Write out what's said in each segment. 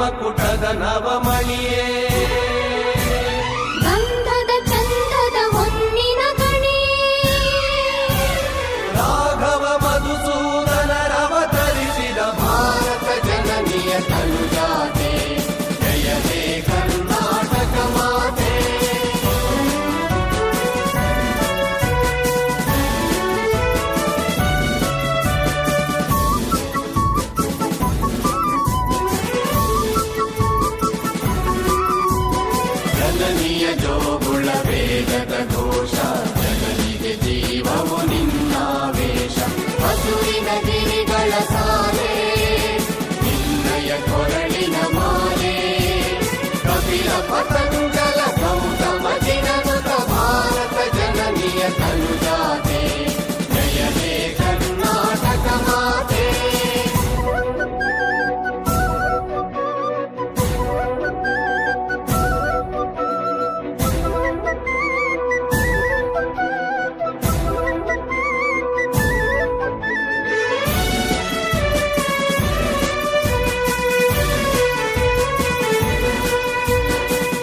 ಮಕುಟದ ನವಮಣಿಯೇ ಗಂಧದ ಚಂದದ ಹೊನ್ನಿನ ಗಣಿಯೇ ರಾಘವ ಮಧುಸೂದನರವತರಿಸಿದ ಭಾರತ ಜನನಿಯ ತನುಜಾತೆ ಜಯ ಹೇ ಕರ್ನಾಟಕ ಮಾತೆ ಜನನಿಯ ಜೋಗುಳ ವೇಗದ ಘೋಷ ಜನನಿಗೆ ಜೀವವು ನಿನ್ನಾವೇಶ ಹಸುರಿನ ಗಿರಿಗಳ ಸಾಲೆ ನಿನ್ನಯ ಕೊರಳಿನ ಮಾಲೆ ಕಪಿಲ ಪತಂಜಲ ಗೌತಮ ಜಿನನುತ ಭಾರತ ಜನನಿಯ ತನುಜಾತೆ ಜಯ ಹೇ ಕರ್ನಾಟಕ ಮಾತೆ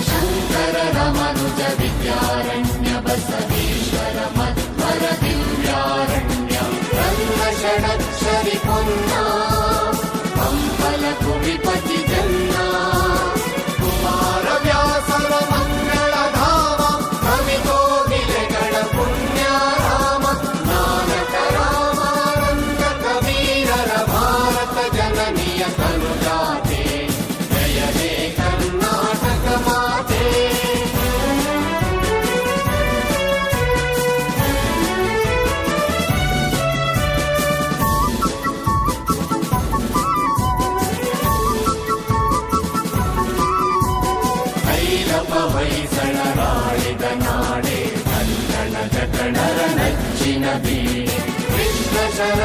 ಶಂಕರ ರಮನುಜ ವಿದ್ಯಾರಣ್ಯ ಬಸವೇಶ್ವರ ಮಧ್ವರ ದಿವ್ಯಾರಣ್ಯ ರಂಗ ಷಡಕ್ಷರಿ ಪೊನ್ನ ಕಂಪಲ ಕುವಿಪತಿ ಜನ್ನ ಕುಮಾರ ವ್ಯಾಸರ ಮಂಗಳ ಧಾಮ ಕವಿಕೋಗಿಲೆಗಳ ಪುಣ್ಯಾರಾಮ ನಾನಕ ರಾಮಾನಂದ ಕಬೀರರ ಭಾರತ ಜನನಿಯ ತನುಜಾತೆ ಜಯ ಹೇ ಕರ್ನಾಟಕ ಮಾತೆ ಭೈರವ ಹೊಯ್ಸಳರಾಳಿದ ನಾಡೆ ಕನ್ನಡ ಜಕಣರ ನಚ್ಚಿನ ಬೀಡೆ ಕೃಷ್ಣ ಶರ